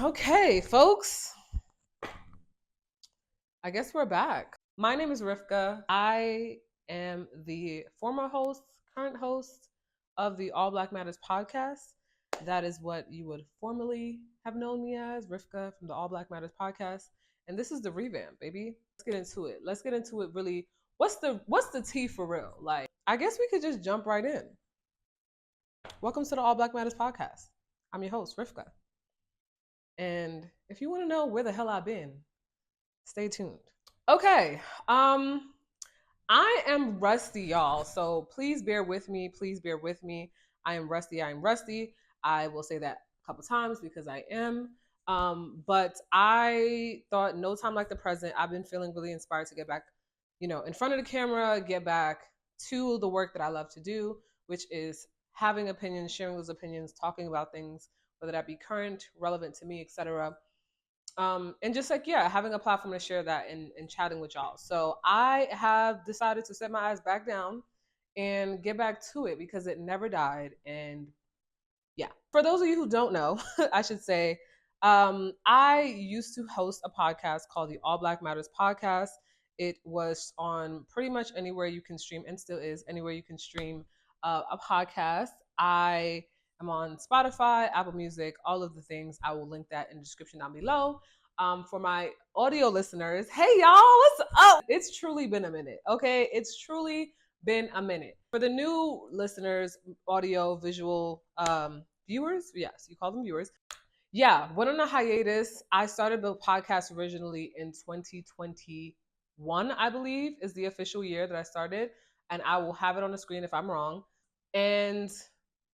Okay, folks, I guess we're back. My name is Rivka. I am the former host, current host of the All Black Matters podcast. That is what you would formerly have known me as, Rivka from the All Black Matters podcast. And this is the Revamp, baby. Let's get into it. Let's get into it really. What's the tea for real? Like, I guess we could just jump right in. Welcome to the All Black Matters podcast. I'm your host, Rivka. And if you want to know where the hell I've been, stay tuned. Okay. I am rusty, y'all. So please bear with me. Please bear with me. I am rusty. I am rusty. I will say that a couple times because I am. But I thought no time like the present. I've been feeling really inspired to get back, in front of the camera, get back to the work that I love to do, which is having opinions, sharing those opinions, talking about things, whether that be current, relevant to me, etc. And just like, yeah, having a platform to share that and chatting with y'all. So I have decided to set my eyes back down and get back to it because it never died. And yeah, for those of you who don't know, I should say, I used to host a podcast called the All Black Matters podcast. It was on pretty much anywhere you can stream, and still is anywhere you can stream a podcast. I am on Spotify, Apple Music, all of the things. I will link that in the description down below. For my audio listeners, hey y'all, what's up? It's truly been a minute, okay? It's truly been a minute. For the new listeners, audio, visual viewers, yes, you call them viewers. Yeah, went on a hiatus. I started the podcast originally in 2021, I believe, is the official year that I started. And I will have it on the screen if I'm wrong. And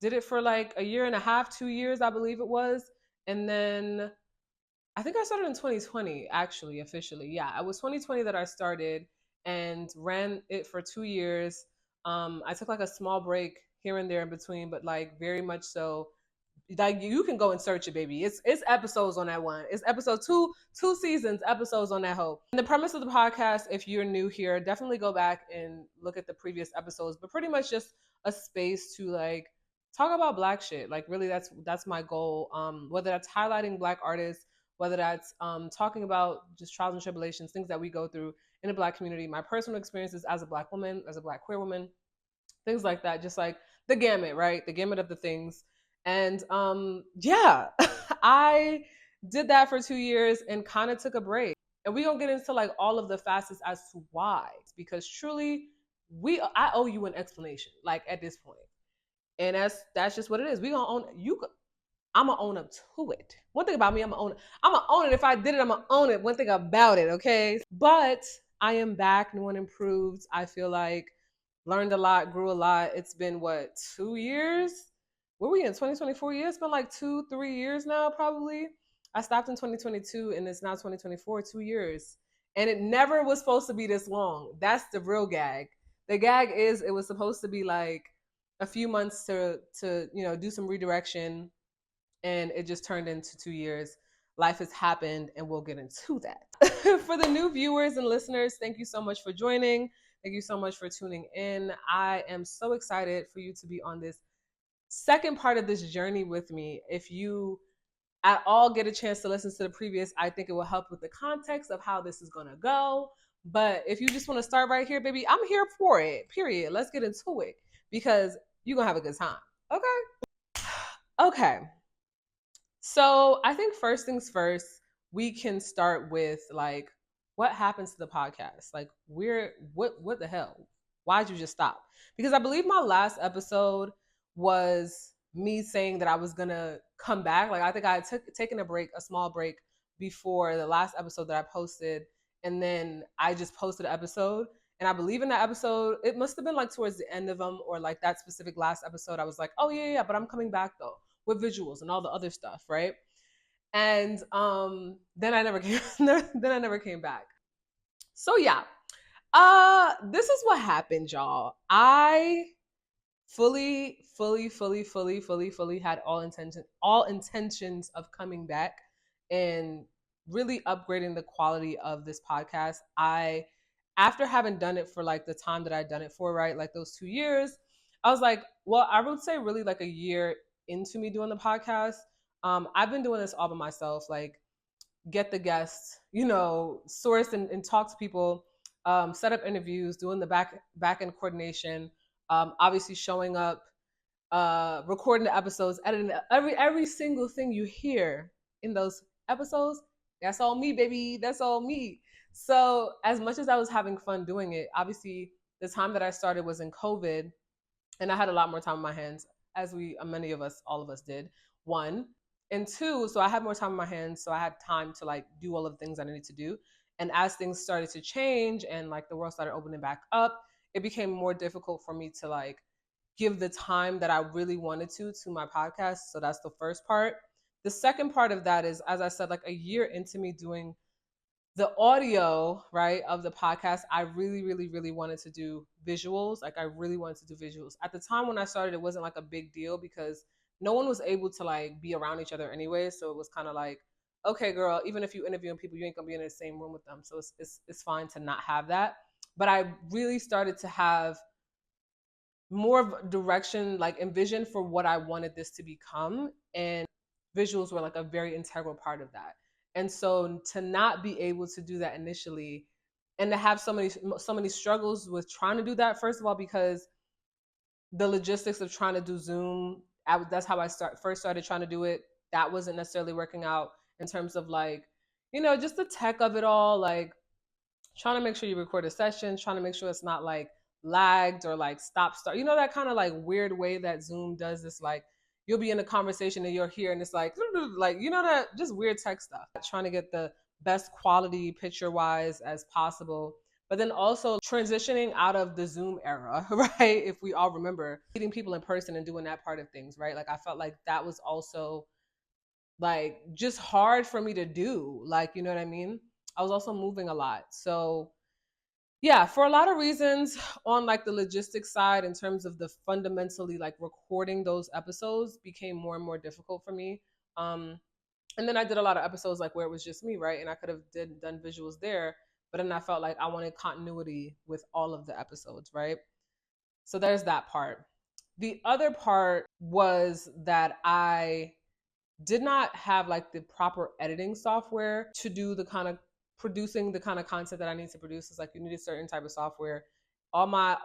did it for like a year and a half, 2 years, I believe it was. And then I think I started in 2020, actually, officially. Yeah, it was 2020 that I started and ran it for 2 years. I took like a small break here and there in between, but like very much so. Like you can go and search it, baby. It's episodes on that one. It's episode two seasons, episodes on that hoe. And the premise of the podcast, if you're new here, definitely go back and look at the previous episodes. But pretty much just a space to like talk about Black shit. Like really, that's my goal. Whether that's highlighting Black artists, whether that's talking about just trials and tribulations, things that we go through in the Black community, my personal experiences as a Black woman, as a Black queer woman, things like that. Just like the gamut, right? The gamut of the things. And yeah, I did that for 2 years and kind of took a break. And we're gonna get into like all of the facets as to why. Because truly, I owe you an explanation, like at this point. And that's just what it is. We gonna own you. I'm gonna own up to it. One thing about me, I'm gonna own it. I'm gonna own it. If I did it, I'm gonna own it. One thing about it, okay? But I am back, new and improved. I feel like learned a lot, grew a lot. It's been what, 2 years? Were we in 2024 years? It's been like 2, 3 years now, probably. I stopped in 2022 and it's now 2024, 2 years. And it never was supposed to be this long. That's the real gag. The gag is it was supposed to be like a few months to do some redirection, and it just turned into 2 years. Life has happened, and we'll get into that. For the new viewers and listeners, thank you so much for joining. Thank you so much for tuning in. I am so excited for you to be on this second part of this journey with me. If you at all get a chance to listen to the previous, I think it will help with the context of how this is going to go. But if you just want to start right here, baby, I'm here for it, period. Let's get into it because you're going to have a good time. Okay? Okay. So I think first things first, we can start with like what happens to the podcast? Like what the hell? Why'd you just stop? Because I believe my last episode was me saying that I was gonna come back. Like I think I had taken a break, a small break before the last episode that I posted, and then I just posted an episode. And I believe in that episode, it must have been like towards the end of them or like that specific last episode. I was like, oh yeah, but I'm coming back though with visuals and all the other stuff, right? And then I never came then I never came back. So yeah. This is what happened, y'all. I fully had all intentions of coming back and really upgrading the quality of this podcast. After having done it for like the time that I'd done it for, right? Like those 2 years, I was like, well, I would say really like a year into me doing the podcast, I've been doing this all by myself, like get the guests, source and talk to people, set up interviews, doing the back end coordination, obviously showing up, recording the episodes, editing every single thing you hear in those episodes. That's all me, baby. That's all me. So as much as I was having fun doing it, obviously the time that I started was in COVID, and I had a lot more time on my hands, as many of us, all of us did. One and two, so I had more time on my hands, so I had time to like do all of the things I needed to do. And as things started to change and like the world started opening back up, it became more difficult for me to like give the time that I really wanted to my podcast. So that's the first part. The second part of that is, as I said, like a year into me doing the audio, right, of the podcast, I really, really, really wanted to do visuals. Like I really wanted to do visuals. At the time when I started, it wasn't like a big deal because no one was able to like be around each other anyway. So it was kind of like, okay, girl, even if you interviewing people, you ain't gonna be in the same room with them. So it's fine to not have that. But I really started to have more of direction, like envision for what I wanted this to become. And visuals were like a very integral part of that. And so to not be able to do that initially and to have so many struggles with trying to do that, first of all, because the logistics of trying to do Zoom, that's how I first started trying to do it. That wasn't necessarily working out in terms of like, just the tech of it all, like trying to make sure you record a session, trying to make sure it's not like lagged or like stop start. That kind of like weird way that Zoom does this, like you'll be in a conversation and you're here and it's like like that just weird tech stuff. Trying to get the best quality picture wise as possible. But then also transitioning out of the Zoom era, right? If we all remember meeting people in person and doing that part of things, right? Like I felt like that was also like just hard for me to do. Like, you know what I mean? I was also moving a lot. So yeah, for a lot of reasons on like the logistics side, in terms of the fundamentally like recording those episodes became more and more difficult for me. Um, and then I did a lot of episodes like where it was just me, right? And I could have done visuals there, but then I felt like I wanted continuity with all of the episodes, right? So there's that part. The other part was that I did not have like the proper editing software to do the kind of producing the kind of content that I need to produce. It's like you need a certain type of software. All my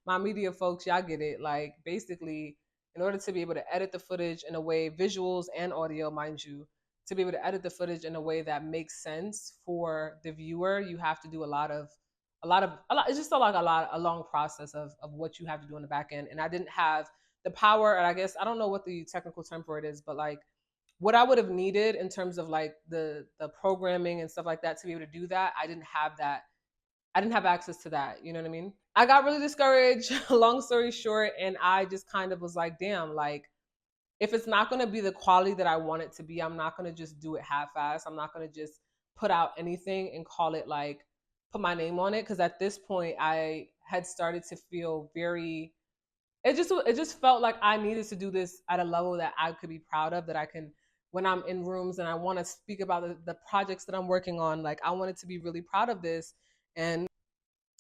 my media folks, y'all get it. Like basically, in order to be able to edit the footage in a way, visuals and audio, mind you, to be able to edit the footage in a way that makes sense for the viewer, you have to do a lot. It's just a long process of what you have to do in the back end. And I didn't have the power, and I guess I don't know what the technical term for it is, but like what I would have needed in terms of like the programming and stuff like that to be able to do that, I didn't have that. I didn't have access to that. You know what I mean? I got really discouraged, long story short, and I just kind of was like, damn, like if it's not going to be the quality that I want it to be, I'm not going to just do it half-ass. I'm not going to just put out anything and call it like put my name on it, because at this point I had started to feel very, it just felt like I needed to do this at a level that I could be proud of, that I can, when I'm in rooms and I want to speak about the projects that I'm working on, like I wanted to be really proud of this. And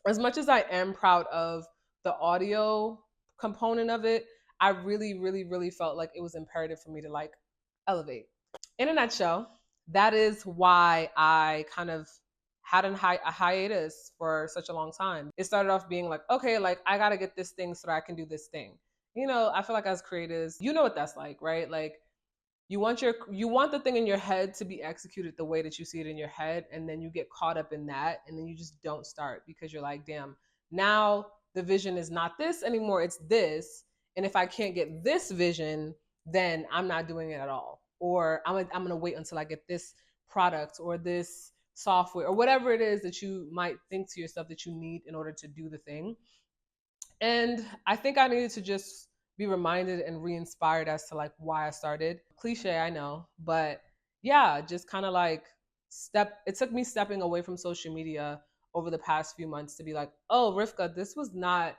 as much as I am proud of the audio component of it, I really, really, really felt like it was imperative for me to like elevate. In a nutshell, that is why I kind of had a hiatus for such a long time. It started off being like, okay, like I gotta get this thing so that I can do this thing. I feel like as creators, you know what that's like, right? Like you want the thing in your head to be executed the way that you see it in your head, and then you get caught up in that, and then you just don't start because you're like, damn, now the vision is not this anymore, it's this. And if I can't get this vision, then I'm not doing it at all, or I'm gonna wait until I get this product or this software or whatever it is that you might think to yourself that you need in order to do the thing. And I think I needed to just be reminded and re-inspired as to like why I started. Cliche, I know, but yeah, just kind of like it took me stepping away from social media over the past few months to be like, oh, Rivka, this was not,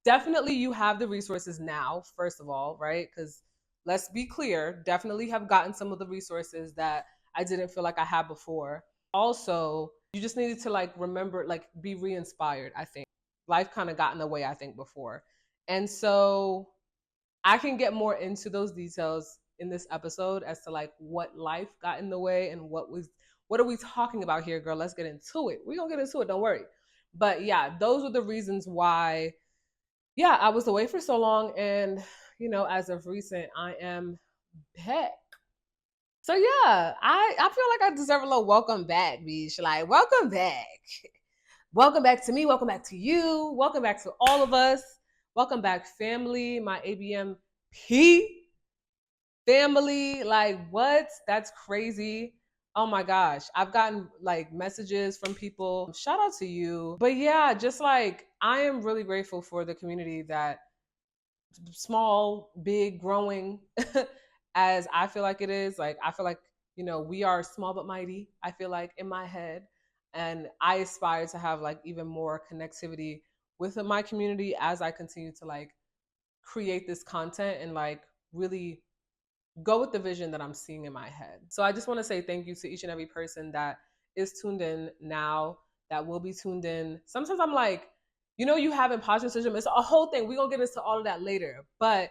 definitely you have the resources now, first of all, right? Because let's be clear, definitely have gotten some of the resources that I didn't feel like I had before. Also, you just needed to like remember, like be re-inspired, I think. Life kind of got in the way, I think, before. And so I can get more into those details in this episode as to like what life got in the way and what are we talking about here, girl? Let's get into it. We're gonna get into it, don't worry. But yeah, those were the reasons why, yeah, I was away for so long. And, as of recent, I am back. So yeah, I feel like I deserve a little welcome back, bitch. Like, welcome back. Welcome back to me. Welcome back to you. Welcome back to all of us. Welcome back, family, my ABMP family. Like, what? That's crazy. Oh my gosh. I've gotten like messages from people. Shout out to you. But yeah, just like I am really grateful for the community that small, big, growing as I feel like it is. Like, I feel like, we are small but mighty, I feel like, in my head. And I aspire to have like even more connectivity with my community as I continue to like create this content and like really go with the vision that I'm seeing in my head. So I just want to say thank you to each and every person that is tuned in now, that will be tuned in. Sometimes I'm like, you have imposter syndrome. It's a whole thing. We're going to get into all of that later. But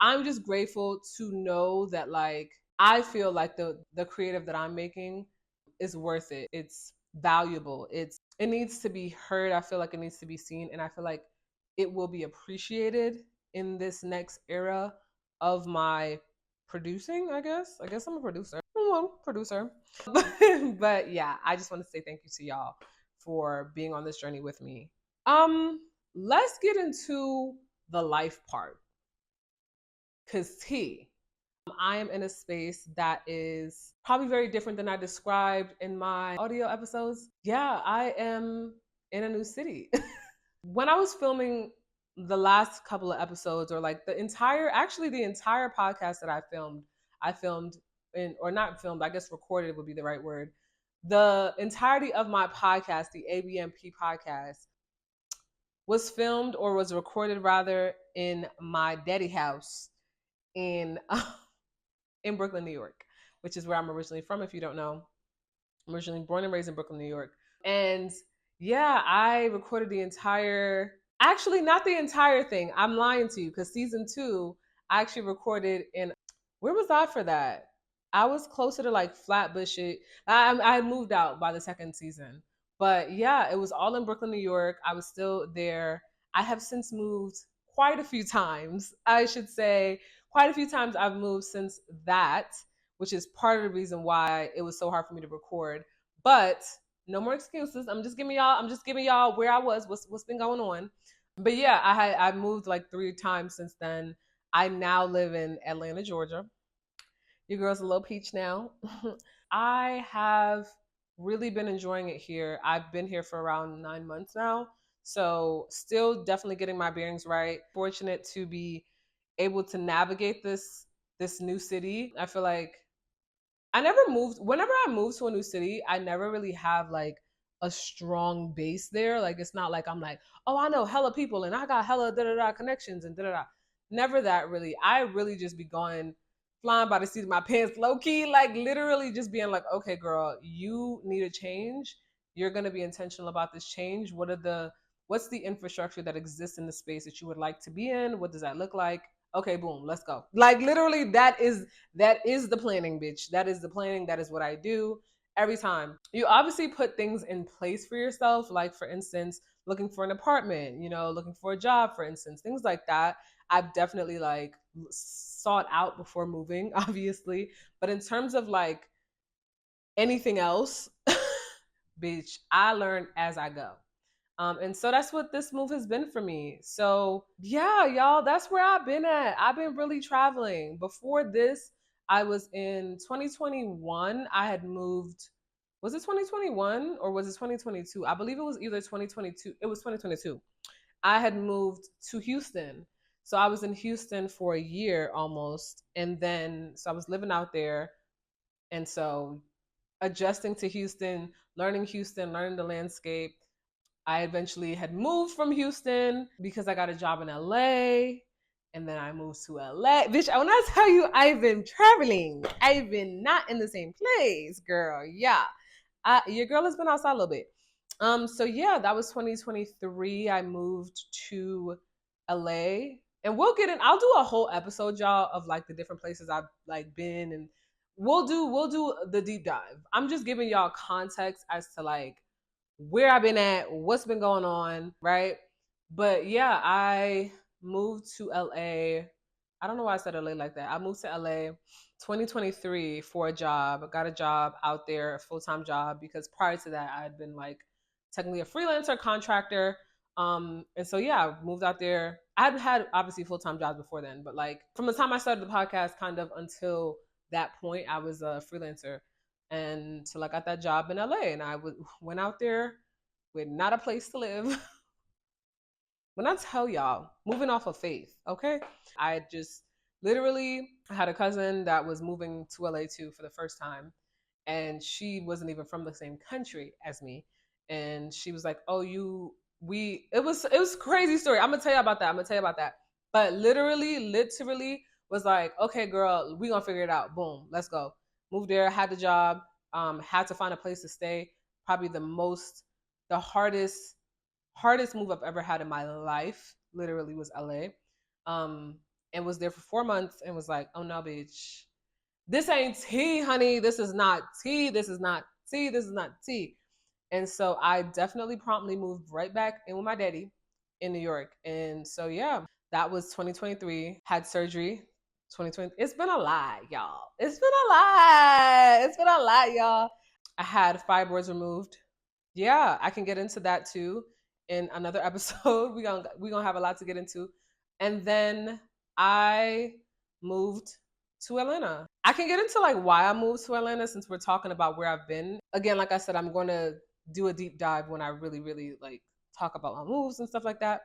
I'm just grateful to know that like I feel like the creative that I'm making is worth it. It's valuable. It needs to be heard. I feel like it needs to be seen, and I feel like it will be appreciated in this next era of my producing, I guess. I guess I'm a producer. Producer. But yeah, I just want to say thank you to y'all for being on this journey with me. Let's get into the life part. Cause I am in a space that is probably very different than I described in my audio episodes. Yeah, I am in a new city. When I was filming the last couple of episodes, or like the entire podcast that I filmed or not filmed, I guess recorded would be the right word. The entirety of my podcast, the ABMP podcast, was filmed or was recorded rather in my daddy house in Brooklyn, New York, which is where I'm originally from. If you don't know, I'm originally born and raised in Brooklyn, New York. And yeah, I recorded actually not the entire thing. I'm lying to you, because season 2, I actually recorded where was I for that? I was closer to like Flatbush. I moved out by the second season. But yeah, it was all in Brooklyn, New York. I was still there. I have since moved quite a few times. I should say quite a few times I've moved since that, which is part of the reason why it was so hard for me to record. But no more excuses. I'm just giving y'all where I was, what's been going on. But yeah, I moved like 3 times since then. I now live in Atlanta, Georgia. Your girl's a little peach now. I have really been enjoying it here. I've been here for around 9 months now. So still definitely getting my bearings right. Fortunate to be able to navigate this new city. I feel like whenever I move to a new city, I never really have like a strong base there. Like, it's not like I'm like, oh, I know hella people and I got hella da da da connections and da da da. Never that really. I really just be going flying by the seat of my pants, low key, like literally just being like, okay, girl, you need a change. You're gonna be intentional about this change. What's the infrastructure that exists in the space that you would like to be in? What does that look like? Okay, boom, let's go. Like, literally, that is the planning, bitch. That is the planning. That is what I do every time. You obviously put things in place for yourself, like, for instance, looking for an apartment, looking for a job, for instance, things like that. I've definitely like sought out before moving, obviously. But in terms of like anything else, bitch, I learn as I go. And so that's what this move has been for me. So yeah, y'all, that's where I've been at. I've been really traveling. Before this, I was in 2021. I had moved. Was it 2021 or was it 2022? I believe it was either 2022. It was 2022. I had moved to Houston. So I was in Houston for a year almost. And then, so I was living out there. And so adjusting to Houston, learning the landscape. I eventually had moved from Houston because I got a job in LA. And then I moved to LA. Bitch, when I tell you I've been traveling, I've been not in the same place, girl. Yeah. Your girl has been outside a little bit. So yeah, that was 2023. I moved to LA. And we'll get in. I'll do a whole episode, y'all, of like the different places I've like been, and we'll do the deep dive. I'm just giving y'all context as to like where I've been at, what's been going on, right? But yeah, I moved to LA. I don't know why I said LA like that. I moved to LA 2023 for a job. I got a job out there, a full-time job, because prior to that I had been like technically a freelancer contractor. And so yeah, I moved out there. I had obviously full-time jobs before then, but like from the time I started the podcast kind of until that point, I was a freelancer. And so I got that job in LA, and went out there with not a place to live. When I tell y'all, moving off of faith, okay? I just literally had a cousin that was moving to LA too for the first time, and she wasn't even from the same country as me. And she was like, "Oh, it was a crazy story. I'm gonna tell you about that. I'm gonna tell you about that." But literally was like, "Okay, girl, we gonna figure it out. Boom, let's go." Moved there, had the job, had to find a place to stay. Probably the hardest move I've ever had in my life, literally, was LA. Um, and was there for 4 months and was like, "Oh no, bitch, this ain't tea, honey. This is not tea. This is not tea. This is not tea." And so I definitely promptly moved right back in with my daddy in New York. And so yeah, that was 2023. Had surgery 2020. It's been a lot, y'all. It's been a lot. It's been a lot, y'all. I had fibroids removed. Yeah, I can get into that too in another episode. We gonna have a lot to get into. And then I moved to Atlanta. I can get into like why I moved to Atlanta since we're talking about where I've been. Again, like I said, I'm going to do a deep dive when I really, really like talk about my moves and stuff like that.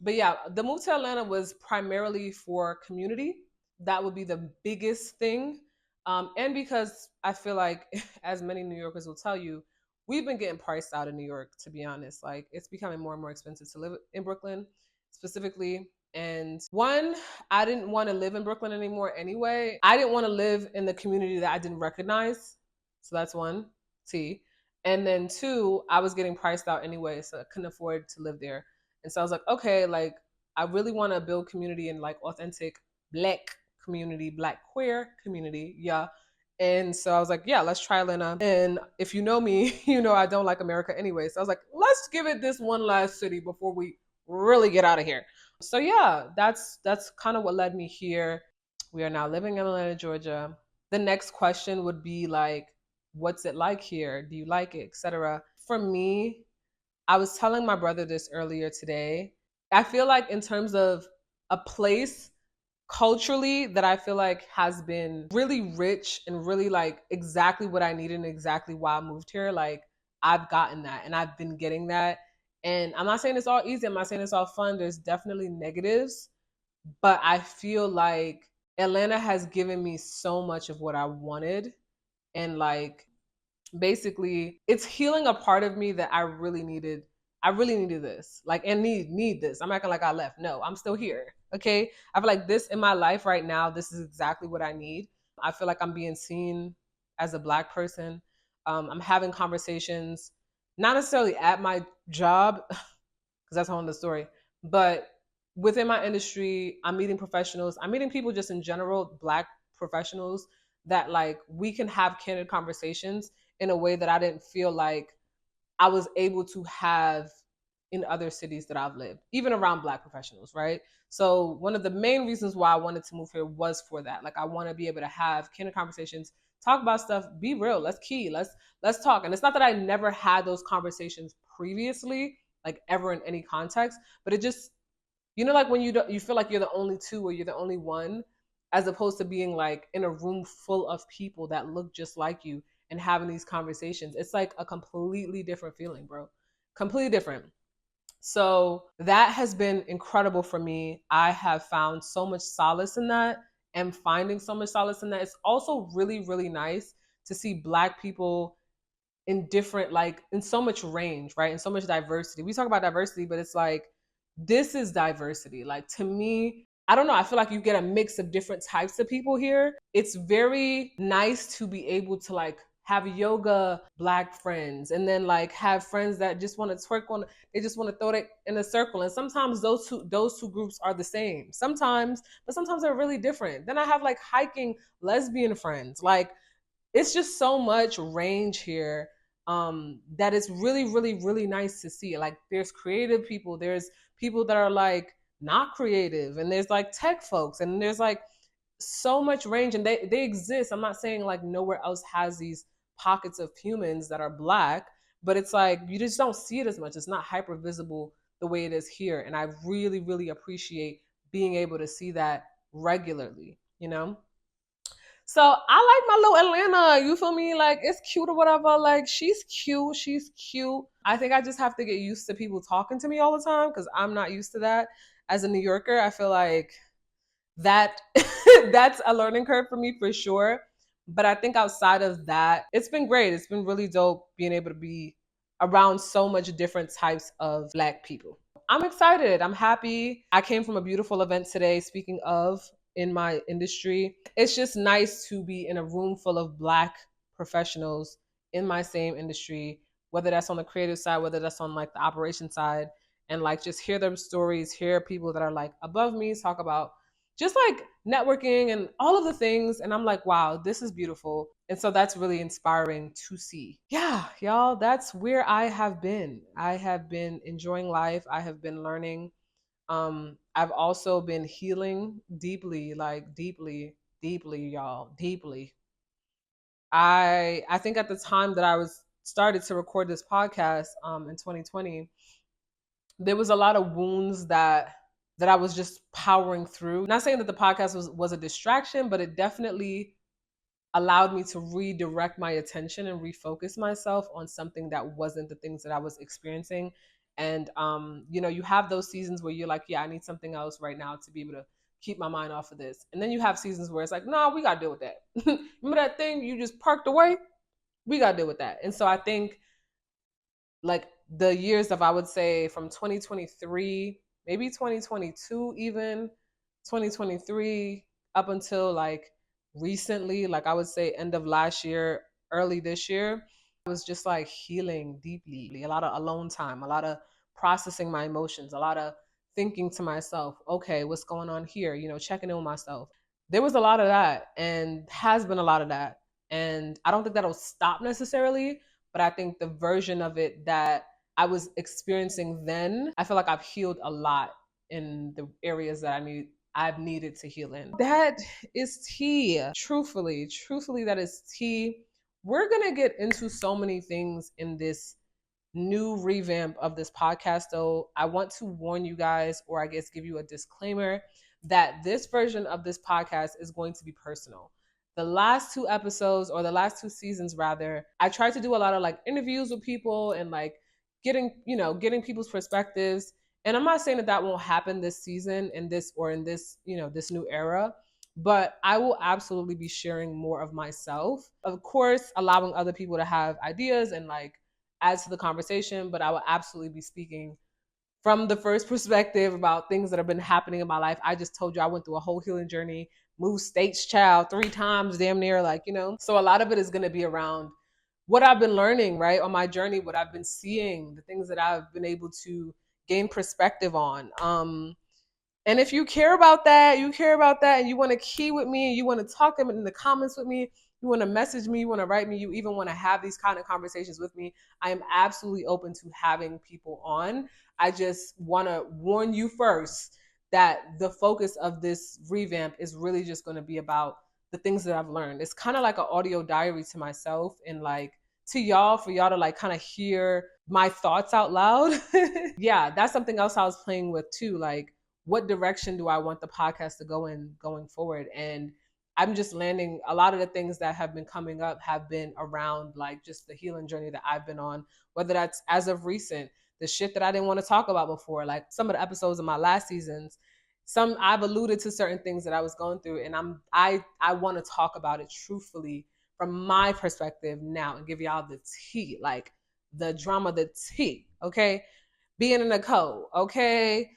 But yeah, the move to Atlanta was primarily for community. That would be the biggest thing. And because I feel like, as many New Yorkers will tell you, we've been getting priced out of New York, to be honest. Like, it's becoming more and more expensive to live in Brooklyn specifically. And one, I didn't want to live in Brooklyn anymore anyway. I didn't want to live in the community that I didn't recognize. So that's one, T. And then two, I was getting priced out anyway, so I couldn't afford to live there. And so I was like, okay, like, I really want to build community in like authentic Black community, Black queer community. Yeah. And so I was like, yeah, let's try Atlanta. And if you know me, you know I don't like America anyway. So I was like, let's give it this one last city before we really get out of here. So yeah, that's kind of what led me here. We are now living in Atlanta, Georgia. The next question would be like, what's it like here? Do you like it, etc.? For me, I was telling my brother this earlier today. I feel like in terms of a place culturally that I feel like has been really rich and really like exactly what I needed and exactly why I moved here. Like, I've gotten that and I've been getting that. And I'm not saying it's all easy. I'm not saying it's all fun. There's definitely negatives, but I feel like Atlanta has given me so much of what I wanted. And like, basically it's healing a part of me that I really needed this, like, and need this. I'm acting like I left. No, I'm still here. Okay, I feel like this in my life right now, this is exactly what I need. I feel like I'm being seen as a Black person. I'm having conversations, not necessarily at my job, because that's a whole other story, but within my industry, I'm meeting professionals. I'm meeting people just in general, Black professionals, that like we can have candid conversations in a way that I didn't feel like I was able to have in other cities that I've lived, even around Black professionals, right? So one of the main reasons why I wanted to move here was for that. Like, I want to be able to have candid conversations, talk about stuff, be real. Let's talk. And it's not that I never had those conversations previously, like ever in any context, but it just, like when you feel like you're the only two or you're the only one, as opposed to being like in a room full of people that look just like you and having these conversations. It's like a completely different feeling, bro. Completely different. So that has been incredible for me. I have found so much solace in that and finding so much solace in that. It's also really, really nice to see Black people in different, like, in so much range, right? And so much diversity. We talk about diversity, but it's like, this is diversity. Like, to me, I don't know, I feel like you get a mix of different types of people here. It's very nice to be able to like have yoga Black friends, and then like have friends that just want to twerk on, they just want to throw it in a circle. And sometimes those two groups are the same. Sometimes, but sometimes they're really different. Then I have like hiking lesbian friends. Like it's just so much range here, that it's really, really, really nice to see. Like there's creative people, there's people that are like not creative, and there's like tech folks, and there's like so much range, and they exist. I'm not saying like nowhere else has these pockets of humans that are Black, but it's like you just don't see it as much. It's not hyper visible the way it is here, and I really, really appreciate being able to see that regularly, you know. So I like my little Atlanta. You feel me? Like it's cute or whatever. Like she's cute. She's cute. I think I just have to get used to people talking to me all the time because I'm not used to that. As a New Yorker, I feel like that that's a learning curve for me for sure. But I think outside of that, it's been great. It's been really dope being able to be around so much different types of Black people. I'm excited. I'm happy. I came from a beautiful event today. Speaking of, in my industry, it's just nice to be in a room full of Black professionals in my same industry, whether that's on the creative side, whether that's on like the operation side, and like just hear their stories, hear people that are like above me talk about just like networking and all of the things. And I'm like, wow, this is beautiful. And so that's really inspiring to see. Yeah, y'all, that's where I have been. I have been enjoying life. I have been learning. I've also been healing deeply, like deeply, deeply, y'all, deeply. I think at the time that I was started to record this podcast in 2020, there was a lot of wounds that I was just powering through. Not saying that the podcast was a distraction, but it definitely allowed me to redirect my attention and refocus myself on something that wasn't the things that I was experiencing. And you know, you have those seasons where you're like, yeah, I need something else right now to be able to keep my mind off of this. And then you have seasons where it's like, no, we gotta deal with that. Remember that thing you just parked away? We gotta deal with that. And so I think like the years of, I would say, from 2023, maybe 2022, even 2023 up until like recently, like I would say end of last year, early this year, I was just like healing deeply. A lot of alone time, a lot of processing my emotions, a lot of thinking to myself, okay, what's going on here, you know, checking in with myself. There was a lot of that, and has been a lot of that, and I don't think that'll stop necessarily, but I think the version of it that I was experiencing then, I feel like I've healed a lot in the areas that I've needed to heal in. That is tea. Truthfully, that is tea. We're gonna get into so many things in this new revamp of this podcast, though. I want to warn you guys, or I guess give you a disclaimer, that this version of this podcast is going to be personal. The last two episodes, or the last two seasons rather, I tried to do a lot of like interviews with people and like getting people's perspectives. And I'm not saying that that won't happen this season, in this, or in this, this new era, but I will absolutely be sharing more of myself, of course allowing other people to have ideas and like add to the conversation, but I will absolutely be speaking from the first perspective about things that have been happening in my life. I just told you I went through a whole healing journey, moved states, child, 3 times, damn near, like. So a lot of it is going to be around what I've been learning, right, on my journey, what I've been seeing, the things that I've been able to gain perspective on. And if you care about that, and you want to key with me, and you want to talk in the comments with me, you want to message me, you want to write me, you even want to have these kind of conversations with me, I am absolutely open to having people on. I just want to warn you first that the focus of this revamp is really just going to be about the things that I've learned. It's kind of like an audio diary to myself, and like to y'all, for y'all to like kind of hear my thoughts out loud. Yeah, that's something else I was playing with too. Like, what direction do I want the podcast to go in going forward? And I'm just landing, a lot of the things that have been coming up have been around like just the healing journey that I've been on, whether that's as of recent, the shit that I didn't want to talk about before, like some of the episodes of my last seasons. Some I've alluded to certain things that I was going through, and I want to talk about it truthfully from my perspective now and give y'all the tea, like the drama, the tea, okay? Being in a co, okay?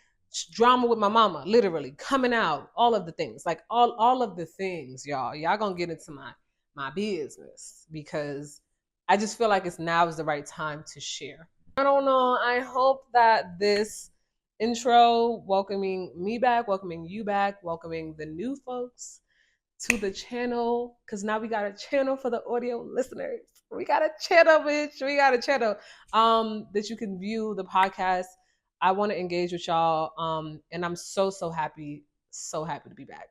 Drama with my mama, literally coming out, all of the things, like all of the things, y'all gonna get into my business, because I just feel like now is the right time to share. I don't know. I hope that this intro, welcoming me back, welcoming you back, welcoming the new folks to the channel, because now we got a channel for the audio listeners. We got a channel, bitch. We got a channel that you can view the podcast. I want to engage with y'all, and I'm so happy to be back.